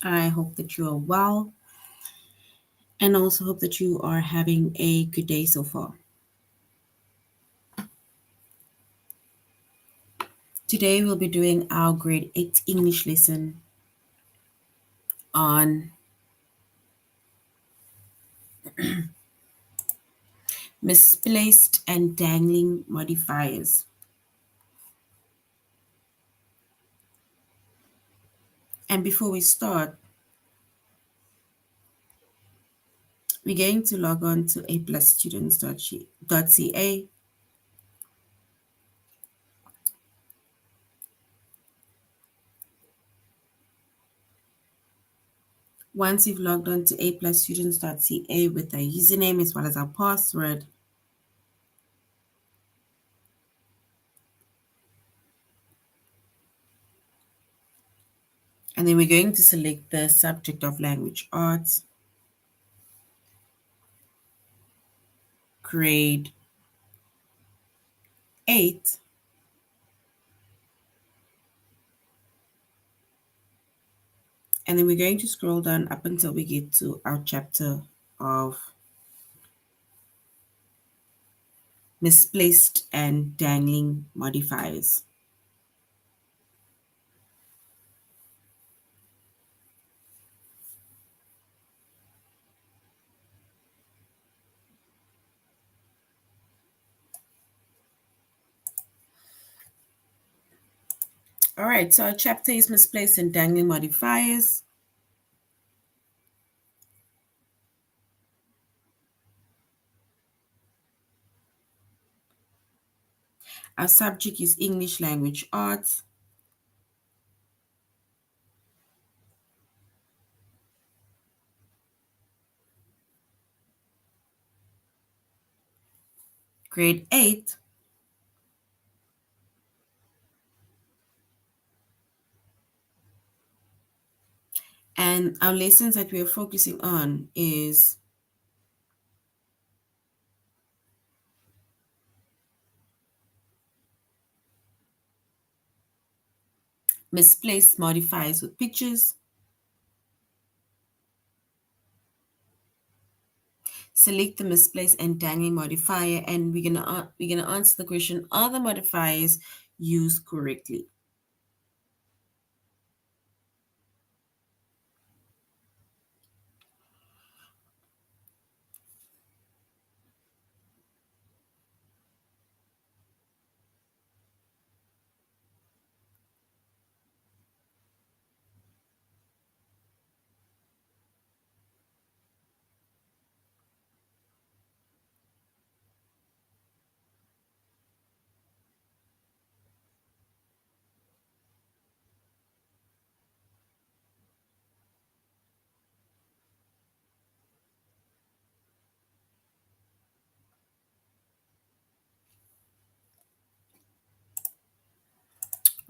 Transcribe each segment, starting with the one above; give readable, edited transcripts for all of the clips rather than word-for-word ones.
I hope that you are well and also hope that you are having a good day so far. Today we'll be doing our grade 8 English lesson on misplaced and dangling modifiers. And before we start, we're going to log on to aplusstudents.ca. Once you've logged on to aplusstudents.ca with our username as well as our password, and then we're going to select the subject of language arts, grade 8, and then we're going to scroll down up until we get to our chapter of misplaced and dangling modifiers. All right, so our chapter is misplaced and dangling modifiers. Our subject is English language arts. Grade 8. And our lessons that we are focusing on is misplaced modifiers with pictures, select the misplaced and dangling modifier, and we're gonna answer the question: are the modifiers used correctly?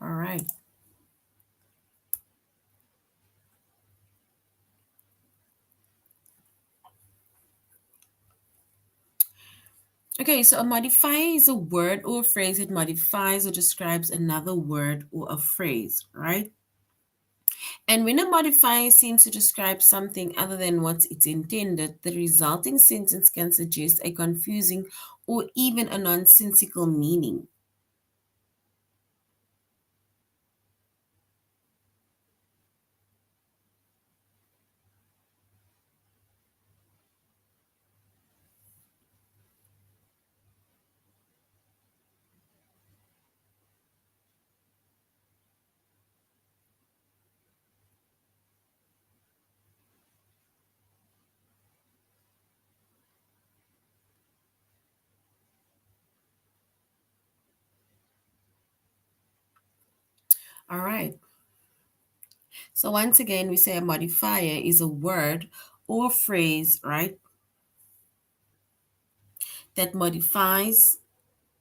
All right. Okay, so a modifier is a word or a phrase that modifies or describes another word or a phrase, right? And when a modifier seems to describe something other than what it's intended, the resulting sentence can suggest a confusing or even a nonsensical meaning. All right. So once again, we say a modifier is a word or phrase, right, that modifies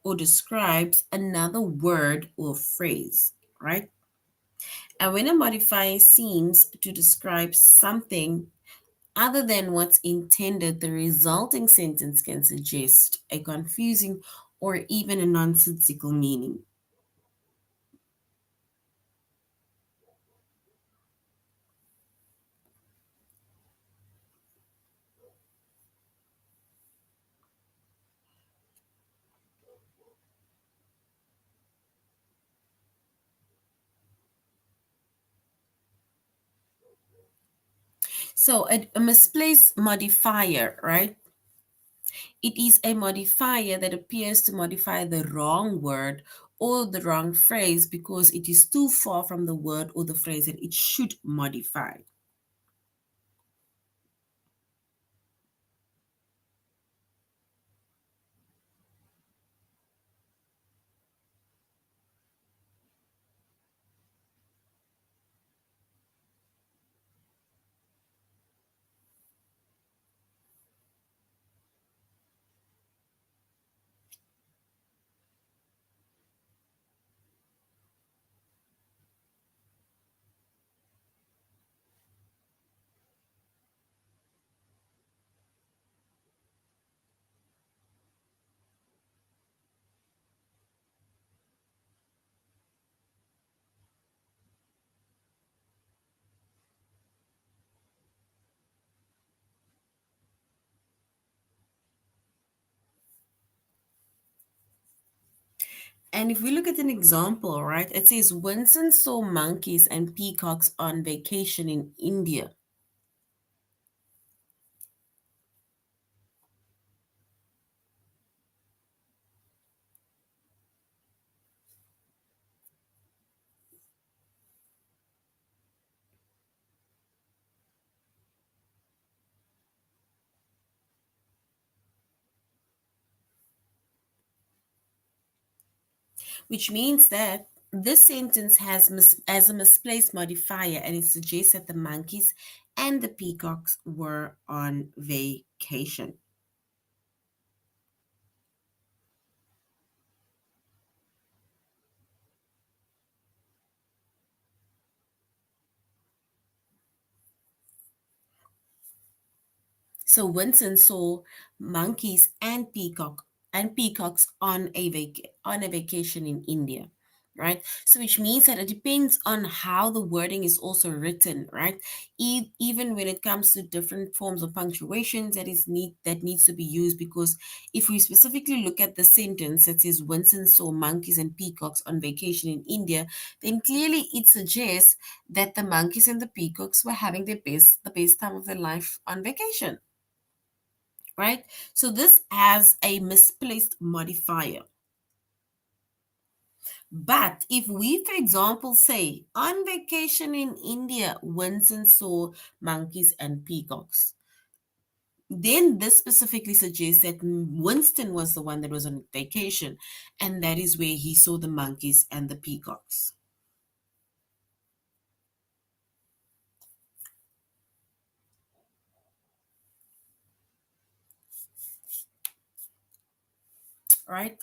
or describes another word or phrase, right? And when a modifier seems to describe something other than what's intended, the resulting sentence can suggest a confusing or even a nonsensical meaning. So a misplaced modifier, right? It is a modifier that appears to modify the wrong word or the wrong phrase because it is too far from the word or the phrase that it should modify. And if we look at an example, right, it says Winston saw monkeys and peacocks on vacation in India, which means that this sentence has as a misplaced modifier and it suggests that the monkeys and the peacocks were on vacation. So Winston saw monkeys and peacocks on a vacation in India, right? So which means that it depends on how the wording is also written, right? Even when it comes to different forms of punctuations that needs to be used, because if we specifically look at the sentence that says Winston saw monkeys and peacocks on vacation in India, then clearly it suggests that the monkeys and the peacocks were having the best time of their life on vacation, right? So this has a misplaced modifier. But if we, for example, say on vacation in India, Winston saw monkeys and peacocks, then this specifically suggests that Winston was the one that was on vacation, and that is where he saw the monkeys and the peacocks, right?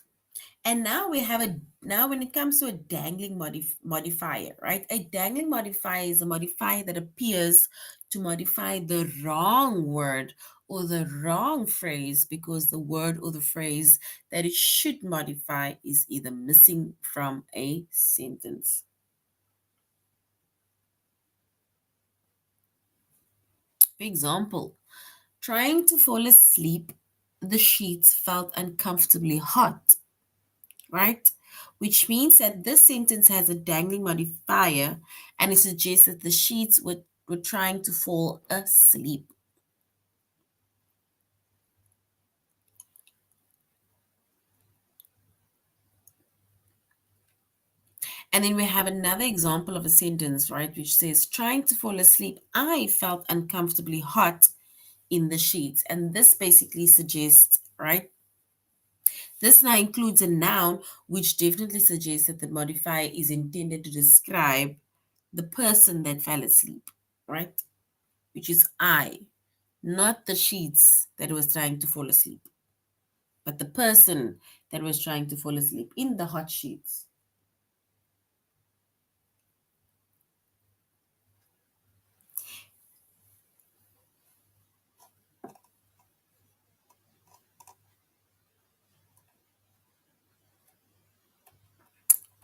And now we have a now when it comes to a dangling modifier, right? A dangling modifier is a modifier that appears to modify the wrong word or the wrong phrase because the word or the phrase that it should modify is either missing from a sentence. For example, trying to fall asleep, the sheets felt uncomfortably hot, right? Which means that this sentence has a dangling modifier and it suggests that the sheets were trying to fall asleep. And then we have another example of a sentence, right, which says, trying to fall asleep, I felt uncomfortably hot in the sheets. And this basically suggests, right, this now includes a noun, which definitely suggests that the modifier is intended to describe the person that fell asleep, right? Which is I, not the sheets that was trying to fall asleep, but the person that was trying to fall asleep in the hot sheets,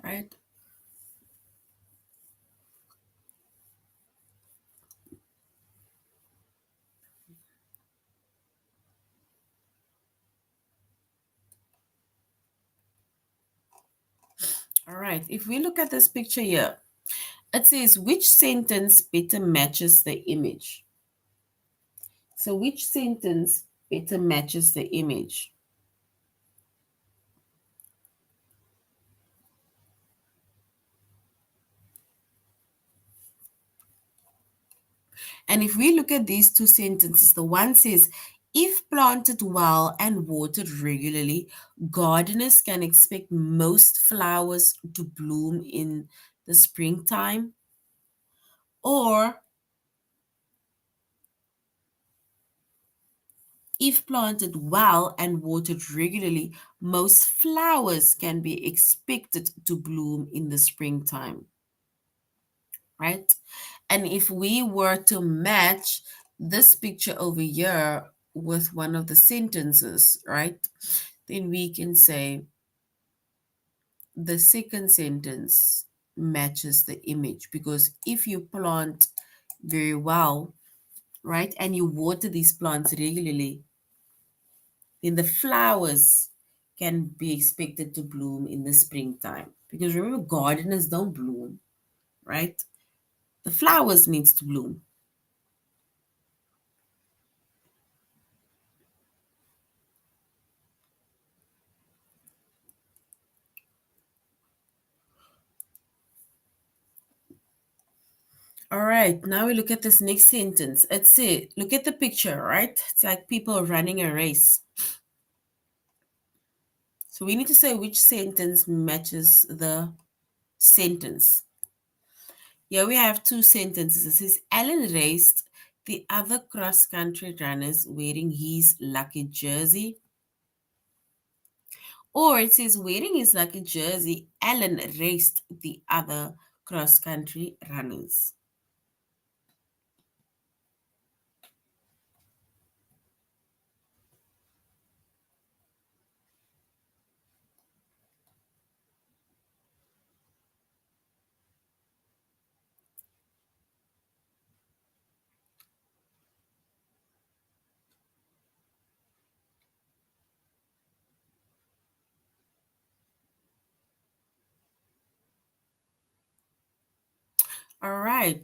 right? All right, if we look at this picture here, it says which sentence better matches the image? So, which sentence better matches the image? And if we look at these two sentences, the one says, if planted well and watered regularly, gardeners can expect most flowers to bloom in the springtime. Or, if planted well and watered regularly, most flowers can be expected to bloom in the springtime, right? And if we were to match this picture over here with one of the sentences, right, then we can say the second sentence matches the image, because if you plant very well, right, and you water these plants regularly, then the flowers can be expected to bloom in the springtime. Because remember, gardeners don't bloom, right? The flowers needs to bloom. All right, now we look at this next sentence. Let's see, look at the picture, right? It's like people running a race. So we need to say which sentence matches the sentence. Here we have two sentences. It says, Alan raced the other cross country runners wearing his lucky jersey. Or it says, wearing his lucky jersey, Alan raced the other cross country runners. All right.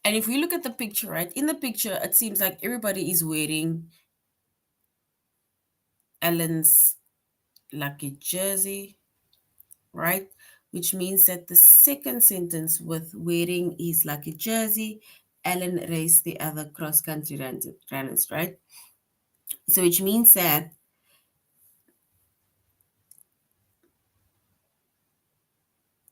And if we look at the picture, right, in the picture, it seems like everybody is wearing Alan's lucky jersey, right? Which means that the second sentence with wearing his lucky jersey, Alan raced the other cross country runners, right? So, which means that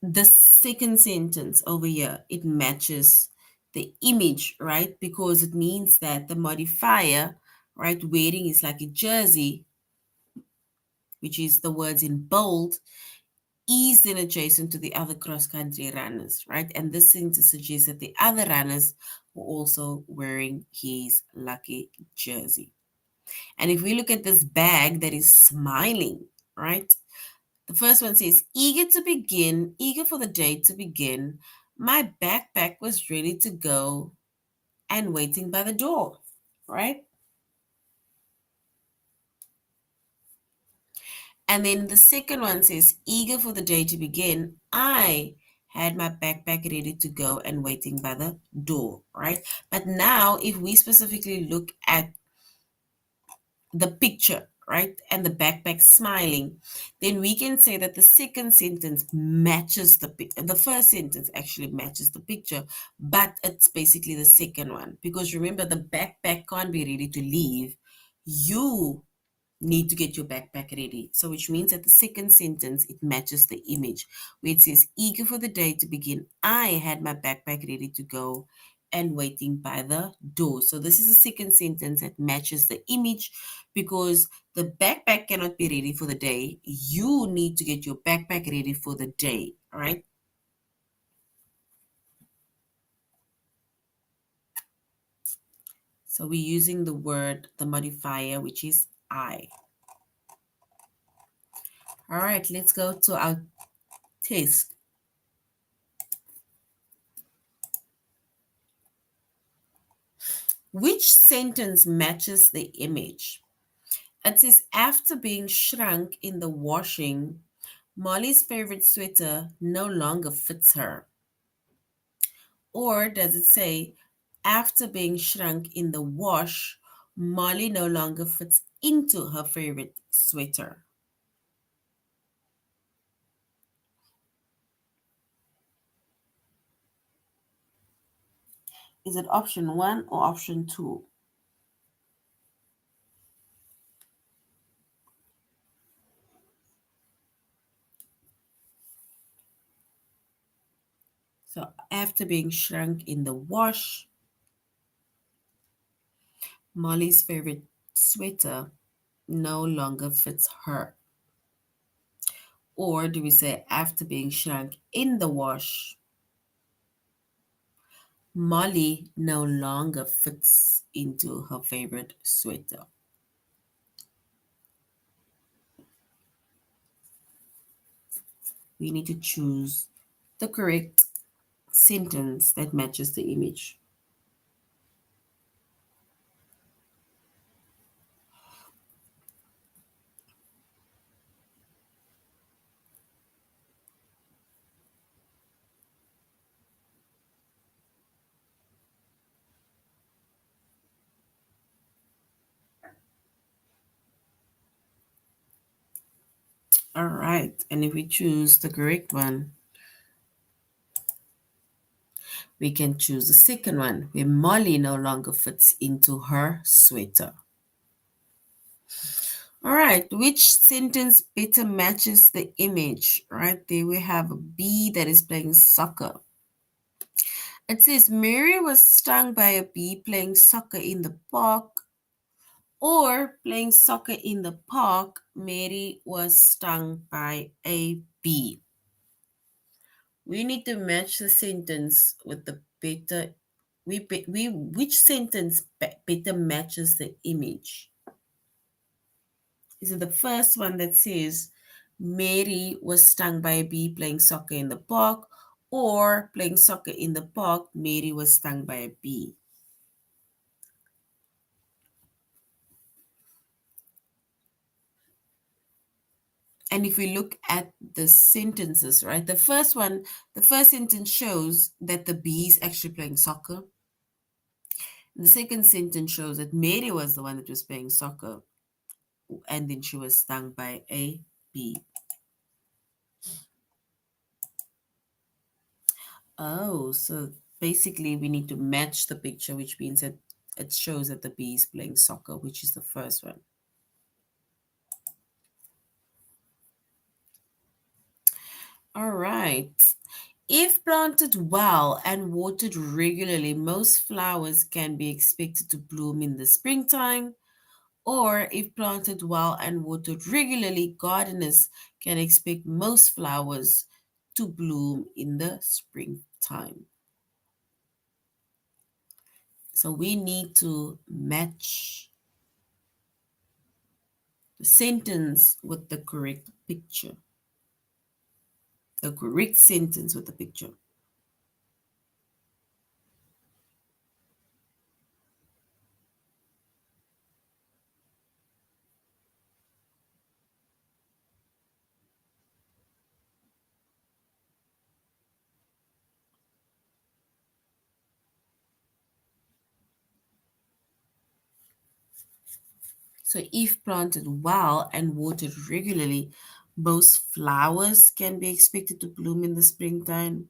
the second sentence over here, it matches the image, right? Because it means that the modifier, right, wearing is like a jersey, which is the words in bold, is then adjacent to the other cross country runners, right? And this sentence suggests that the other runners were also wearing his lucky jersey. And if we look at this bag that is smiling, right? The first one says, eager to begin, eager for the day to begin. My backpack was ready to go and waiting by the door, right? And then the second one says, eager for the day to begin. I had my backpack ready to go and waiting by the door, right? But now, if we specifically look at the picture, right, and the backpack smiling, then we can say that the second sentence matches the first sentence actually matches the picture, but it's basically the second one, because remember, the backpack can't be ready to leave. You need to get your backpack ready. So, which means that the second sentence, it matches the image where it says, eager for the day to begin. I had my backpack ready to go and waiting by the door. So, this is the second sentence that matches the image, because the backpack cannot be ready for the day. You need to get your backpack ready for the day. All right. So, we're using the word, the modifier, which is I. All right. Let's go to our test. Which sentence matches the image? It says, after being shrunk in the washing, Molly's favorite sweater no longer fits her? Or does it say, after being shrunk in the wash, Molly no longer fits into her favorite sweater. Is it option one or option two? So after being shrunk in the wash, Molly's favorite sweater no longer fits her. Or do we say after being shrunk in the wash, Molly no longer fits into her favorite sweater? We need to choose the correct sentence that matches the image. All right. And if we choose the correct one, we can choose the second one, where Molly no longer fits into her sweater. All right, which sentence better matches the image? Right there, we have a bee that is playing soccer. It says Mary was stung by a bee playing soccer in the park, or playing soccer in the park, Mary was stung by a bee. We need to match the sentence with the better. We which sentence better matches the image? Is it the first one that says Mary was stung by a bee playing soccer in the park, or playing soccer in the park, Mary was stung by a bee? And if we look at the sentences, right, the first sentence shows that the bee is actually playing soccer. The second sentence shows that Mary was the one that was playing soccer, and then she was stung by a bee. Oh, so basically we need to match the picture, which means that it shows that the bee is playing soccer, which is the first one. All right. If planted well and watered regularly, most flowers can be expected to bloom in the springtime. Or if planted well and watered regularly, gardeners can expect most flowers to bloom in the springtime. So we need to match the sentence with the correct picture. The correct sentence with the picture. So if planted well and watered regularly, most flowers can be expected to bloom in the springtime.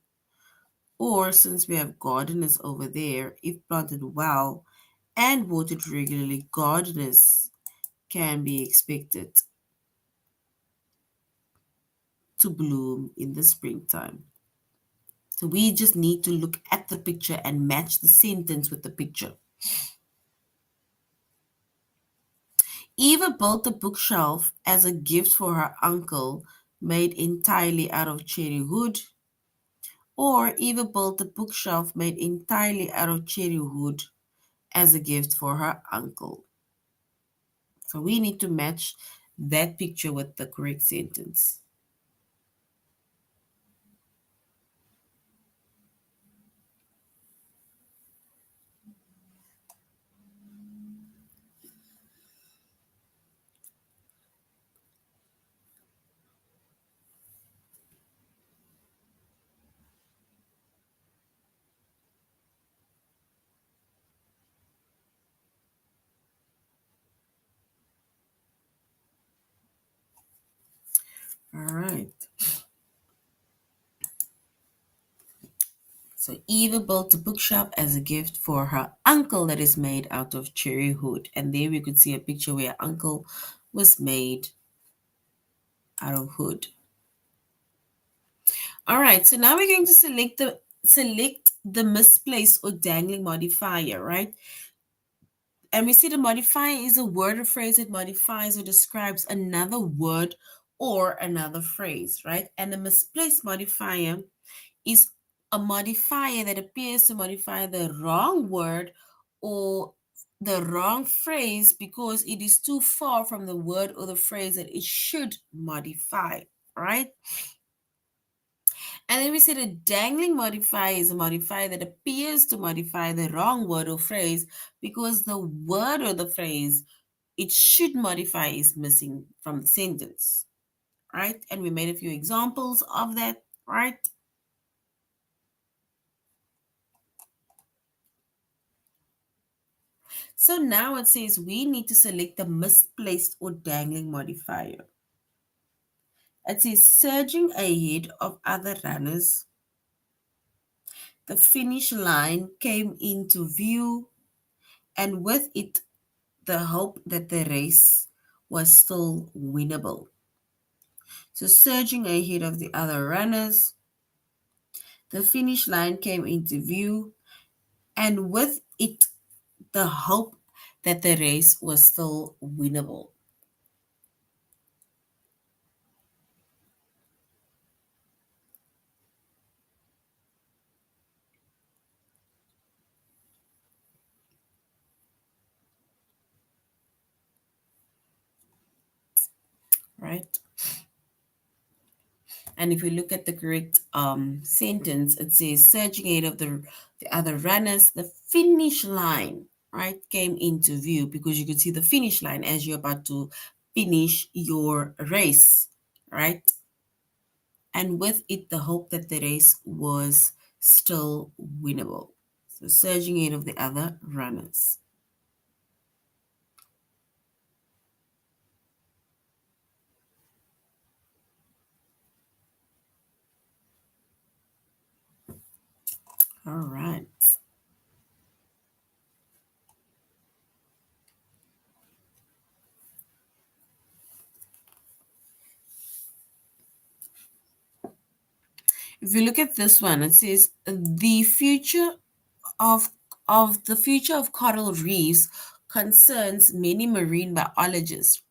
Or since we have gardeners over there, if planted well and watered regularly, gardeners can be expected to bloom in the springtime. So we just need to look at the picture and match the sentence with the picture. Eva built a bookshelf as a gift for her uncle, made entirely out of cherry wood. Or Eva built a bookshelf made entirely out of cherry wood as a gift for her uncle. So we need to match that picture with the correct sentence. All right. So Eva built a bookshop as a gift for her uncle that is made out of cherry wood. And there we could see a picture where uncle was made out of wood. All right, so now we're going to select the misplaced or dangling modifier, right? And we see the modifier is a word or phrase that modifies or describes another word or another phrase, right? And the misplaced modifier is a modifier that appears to modify the wrong word or the wrong phrase because it is too far from the word or the phrase that it should modify, right? And then we say the dangling modifier is a modifier that appears to modify the wrong word or phrase because the word or the phrase it should modify is missing from the sentence, right? And we made a few examples of that, right? So now it says we need to select the misplaced or dangling modifier. It says surging ahead of other runners. The finish line came into view, and with it, the hope that the race was still winnable. So, surging ahead of the other runners, the finish line came into view, and with it, the hope that the race was still winnable. Right? And if we look at the correct sentence, it says surging ahead of the other runners, the finish line, right, came into view because you could see the finish line as you're about to finish your race, right? And with it, the hope that the race was still winnable. So surging ahead of the other runners. All right. If you look at this one, it says of the future of coral reefs concerns many marine biologists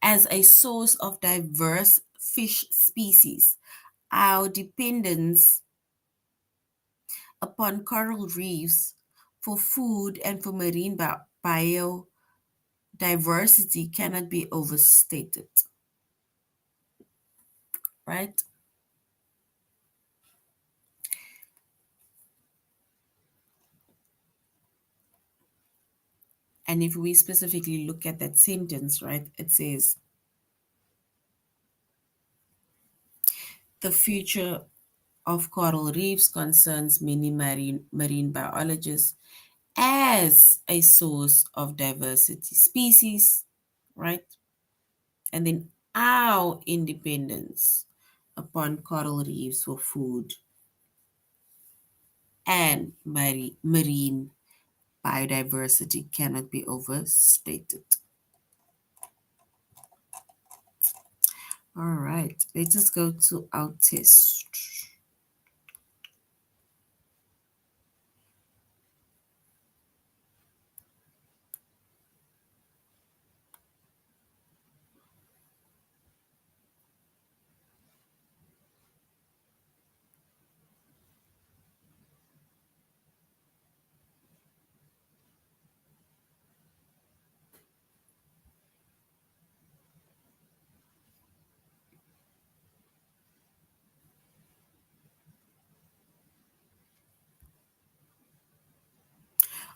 as a source of diverse fish species. Our dependence upon coral reefs for food and for marine biodiversity cannot be overstated, right? And if we specifically look at that sentence, right, it says the future of coral reefs concerns many marine biologists as a source of diversity species, right? And then our independence upon coral reefs for food and marine biodiversity cannot be overstated. All right, let us go to our test.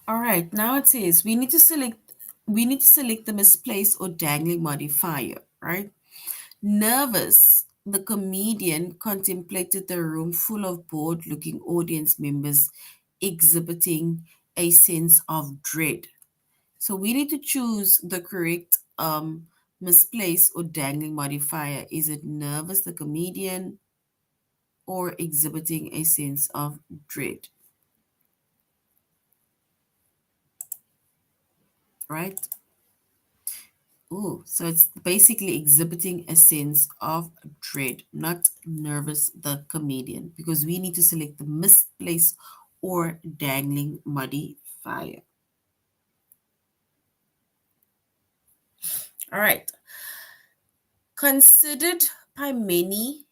All right, now it says we need to select the misplaced or dangling modifier, right? Nervous, the comedian contemplated the room full of bored-looking audience members exhibiting a sense of dread. So we need to choose the correct Misplaced or dangling modifier. Is it nervous, the comedian, or exhibiting a sense of dread? Right? Ooh, so it's basically exhibiting a sense of dread, not nervous, the comedian, because we need to select the misplaced or dangling modifier. All right. Considered by many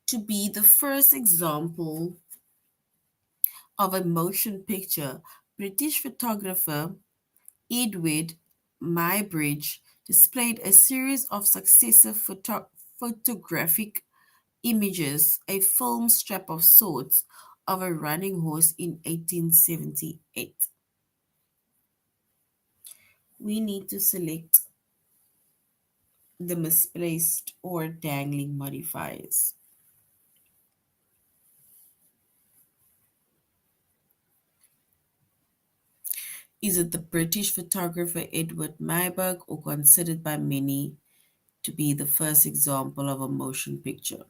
to be the first example of a motion picture, British photographer Edward Muybridge displayed a series of successive photographic images, a film strap of sorts, of a running horse in 1878. We need to select the misplaced or dangling modifiers. Is it the British photographer Edward Muybridge, or considered by many to be the first example of a motion picture?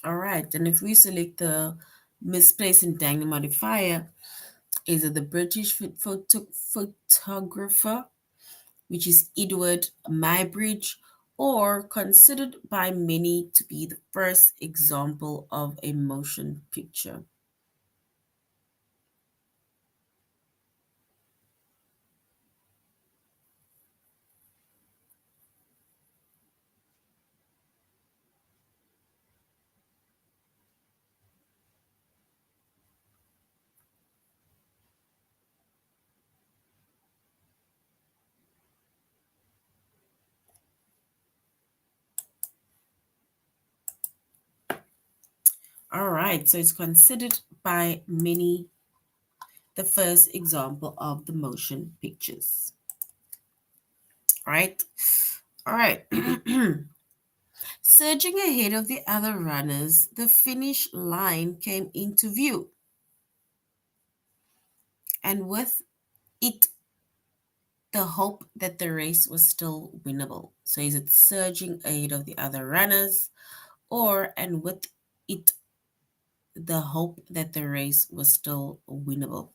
All right, and if we select the misplaced and dangling modifier, is it the British photographer, which is Edward Muybridge, or considered by many to be the first example of a motion picture? All right, so it's considered by many the first example of the motion pictures. All right, all right. Surging ahead of the other runners, the finish line came into view, and with it, the hope that the race was still winnable. So, is it surging ahead of the other runners, or and with it, the hope that the race was still winnable?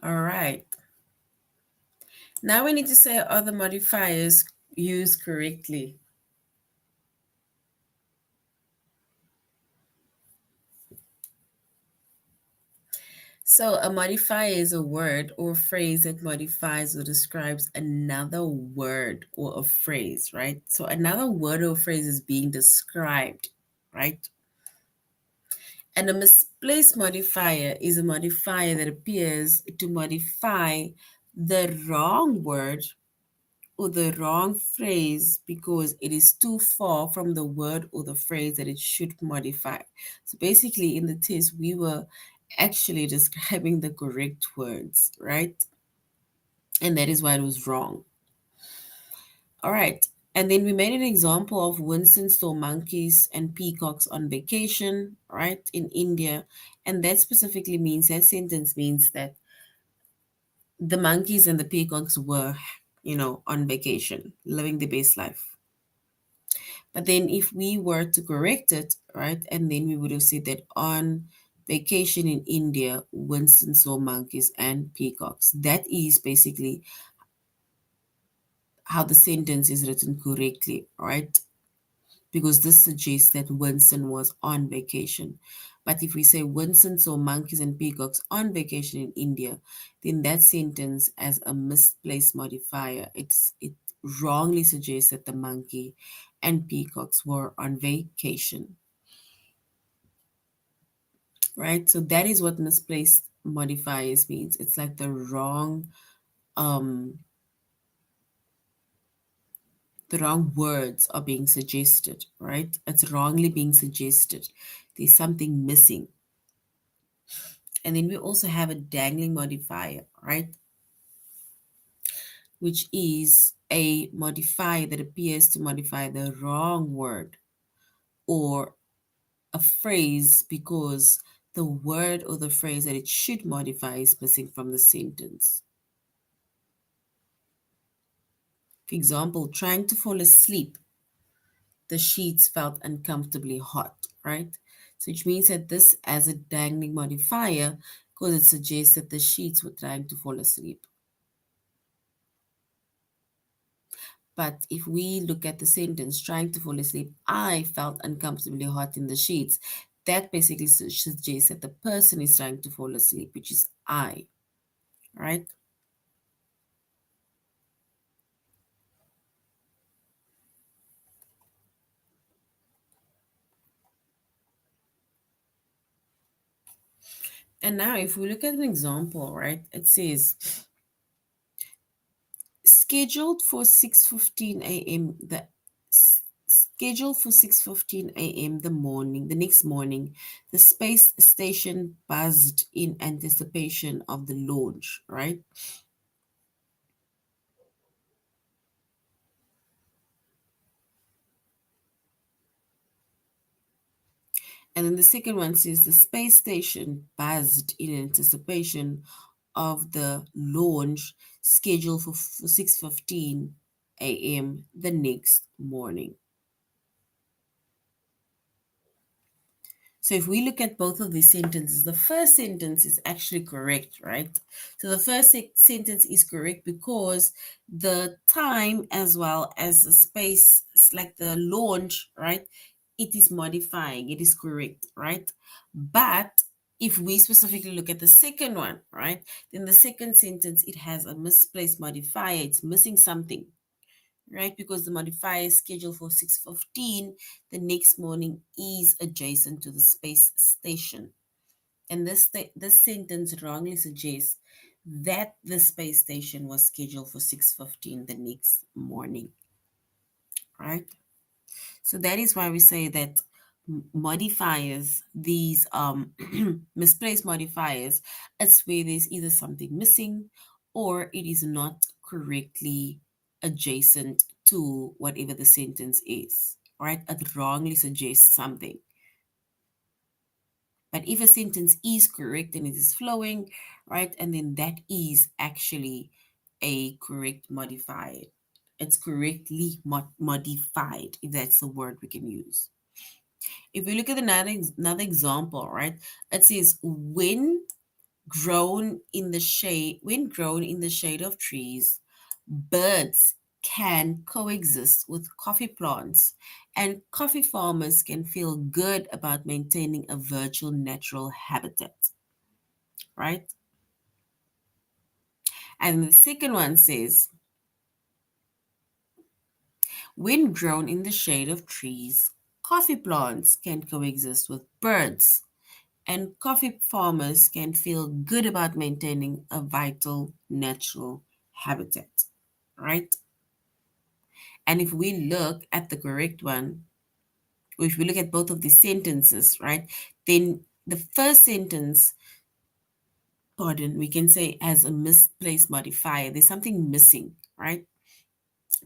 All right. Now we need to say other modifiers used correctly. So, a modifier is a word or phrase that modifies or describes another word or a phrase, right? So, another word or phrase is being described, right? And a misplaced modifier is a modifier that appears to modify the wrong word or the wrong phrase because it is too far from the word or the phrase that it should modify. So basically, in the test, we were actually describing the correct words, right? And that is why it was wrong. All right. And then we made an example of Winston saw monkeys and peacocks on vacation, right, in India. And that specifically means, that sentence means that the monkeys and the peacocks were, on vacation, living the best life. But then if we were to correct it, right, and then we would have said that on vacation in India, Winston saw monkeys and peacocks. That is basically how the sentence is written correctly, right? Because this suggests that Winston was on vacation. But if we say Winston saw monkeys and peacocks on vacation in India, then that sentence as a misplaced modifier, it wrongly suggests that the monkey and peacocks were on vacation, right? So that is what misplaced modifiers means. It's like um the wrong words are being suggested, right? It's wrongly being suggested. There's something missing. And then we also have a dangling modifier, right? Which is a modifier that appears to modify the wrong word or a phrase because the word or the phrase that it should modify is missing from the sentence. For example, trying to fall asleep, the sheets felt uncomfortably hot, right? So which means that this as a dangling modifier because it suggests that the sheets were trying to fall asleep. But if we look at the sentence, trying to fall asleep, I felt uncomfortably hot in the sheets, that basically suggests that the person is trying to fall asleep, which is I, right? And now if we look at an example, right, it says, scheduled for 6:15 a.m. Scheduled for 6:15 a.m. The next morning, the space station buzzed in anticipation of the launch, right? And then the second one says the space station buzzed in anticipation of the launch scheduled for 6:15 a.m. the next morning. So if we look at both of these sentences, the first sentence is actually correct, right? So the first sentence is correct because the time as well as the space, it's like the launch, right? It is modifying, it is correct, right? But if we specifically look at the second one, right, then the second sentence, it has a misplaced modifier, it's missing something, right? Because the modifier is scheduled for 6:15, the next morning is adjacent to the space station. And this sentence wrongly suggests that the space station was scheduled for 6:15 the next morning, right? So that is why we say that modifiers, these misplaced modifiers, it's where there's either something missing or it is not correctly adjacent to whatever the sentence is, right? It wrongly suggests something. But if a sentence is correct and it is flowing, right, and then that is actually a correct modifier. It's correctly modified, if that's the word we can use. If we look at another example, right, it says when grown in the shade of trees, birds can coexist with coffee plants, and coffee farmers can feel good about maintaining a virtual natural habitat, right? And the second one says, when grown in the shade of trees, coffee plants can coexist with birds, and coffee farmers can feel good about maintaining a vital natural habitat, right? And if we look at the correct one, or if we look at both of these sentences, right, then the first sentence, pardon, we can say as a misplaced modifier. There's something missing, right?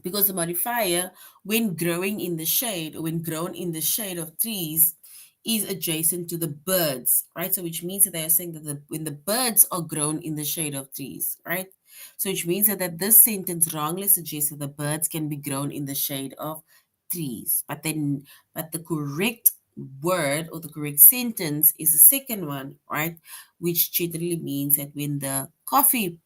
Because the modifier, when growing in the shade or when grown in the shade of trees, is adjacent to the birds, right? So which means that they are saying that when the birds are grown in the shade of trees, right? So which means that this sentence wrongly suggests that the birds can be grown in the shade of trees. But the correct word or the correct sentence is the second one, right? Which generally means that when the coffee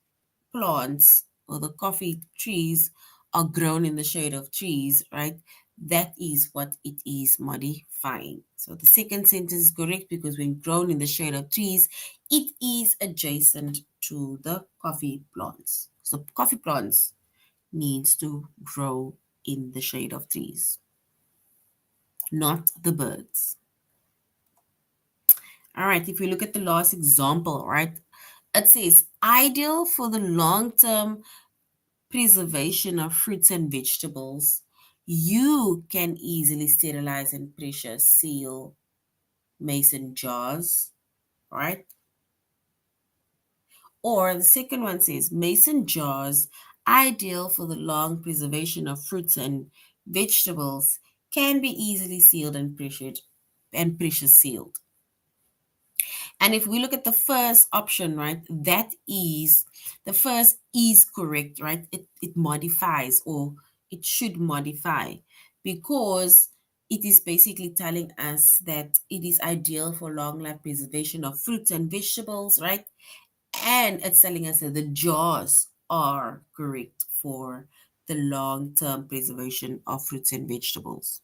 plants or the coffee trees are grown in the shade of trees, right? That is what it is modifying. So the second sentence is correct because when grown in the shade of trees, it is adjacent to the coffee plants. So coffee plants needs to grow in the shade of trees, not the birds. All right, if we look at the last example, right, it says ideal for the long term preservation of fruits and vegetables. You can easily sterilize and pressure seal mason jars, right? Or the second one says mason jars, ideal for the long preservation of fruits and vegetables, can be easily sealed and pressure sealed. And if we look at the first option, right, that is the first is correct, right? It modifies or it should modify because it is basically telling us that it is ideal for long life preservation of fruits and vegetables, right? And it's telling us that the jaws are correct for the long term preservation of fruits and vegetables.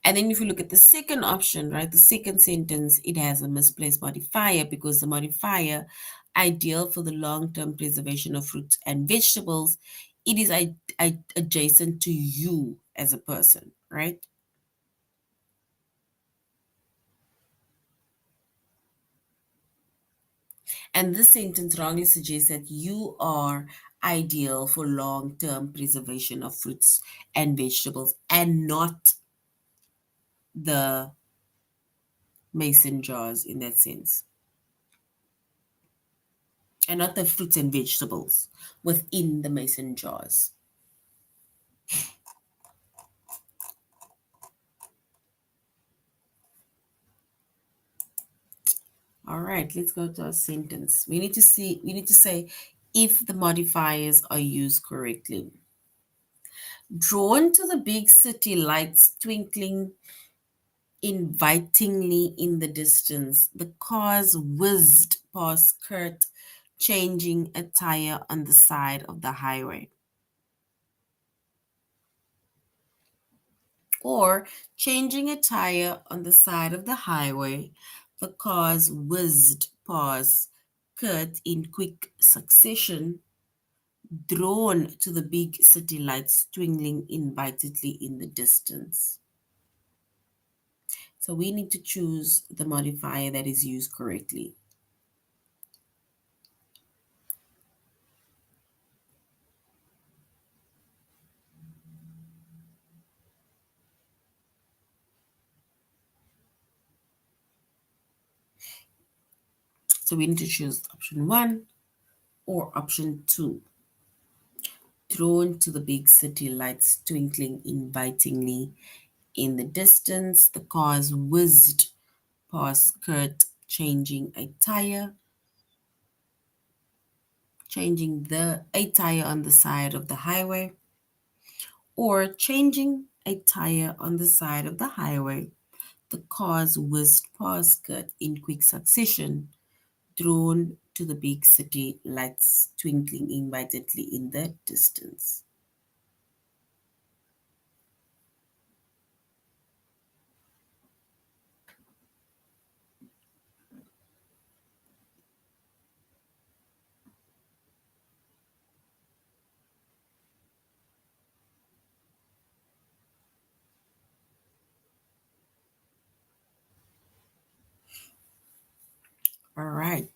And then if you look at the second option, right, the second sentence, it has a misplaced modifier because the modifier, ideal for the long-term preservation of fruits and vegetables, it is adjacent to you as a person, right? And this sentence wrongly suggests that you are ideal for long-term preservation of fruits and vegetables and not the mason jars in that sense. And not the fruits and vegetables within the mason jars. All right, let's go to a sentence. We need to say if the modifiers are used correctly. Drawn to the big city lights twinkling invitingly in the distance, the cars whizzed past Kurt, changing a tire on the side of the highway. Or changing a tire on the side of the highway, the cars whizzed past Kurt in quick succession, drawn to the big city lights twinkling invitedly in the distance. So we need to choose the modifier that is used correctly. So we need to choose option one or option two. Drawn to the big city lights twinkling invitingly in the distance, the cars whizzed past Kurt, changing the a tire on the side of the highway, or changing a tire on the side of the highway. The cars whizzed past Kurt in quick succession, drawn to the big city lights twinkling invitedly in the distance. All right.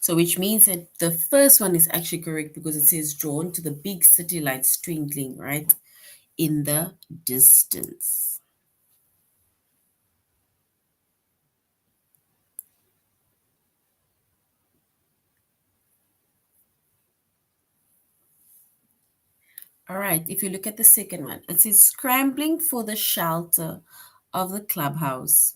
So, which means that the first one is actually correct because it says drawn to the big city lights twinkling, right, in the distance. All right, if you look at the second one, it says scrambling for the shelter of the clubhouse.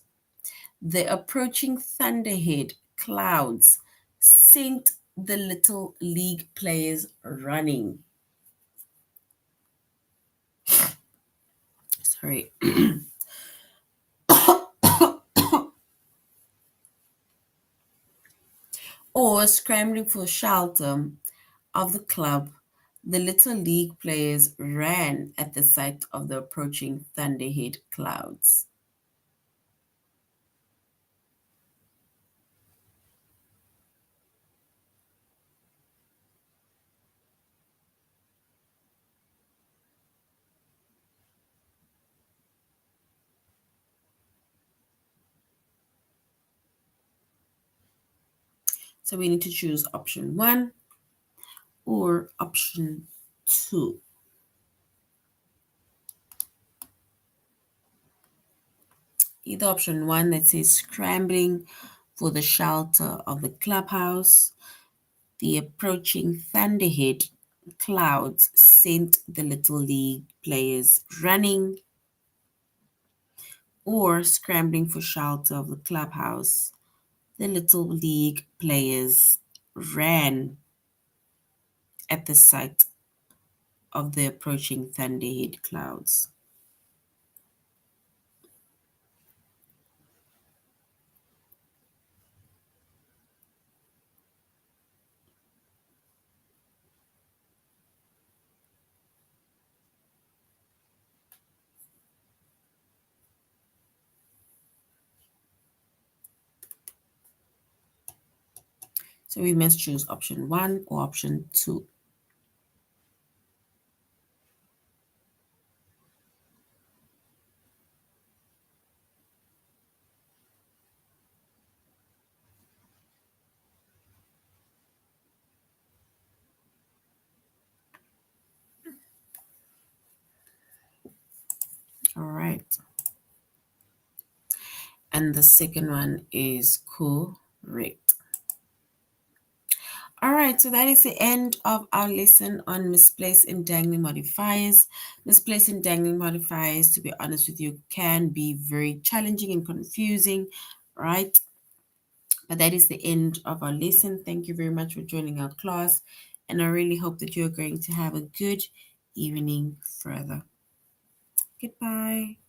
The approaching thunderhead clouds sent the little league players running. Sorry. Or scrambling for shelter of the club, the Little League players ran at the sight of the approaching thunderhead clouds. So we need to choose option one or option two. Either option one that says scrambling for the shelter of the clubhouse, the approaching thunderhead clouds sent the Little League players running, or scrambling for shelter of the clubhouse, the Little League players ran at the sight of the approaching thunderhead clouds. So we must choose option one or option two. All right. And the second one is correct. All right, so that is the end of our lesson on misplaced and dangling modifiers. Misplaced and dangling modifiers, to be honest with you, can be very challenging and confusing, right? But that is the end of our lesson. Thank you very much for joining our class, and I really hope that you're going to have a good evening further. Goodbye.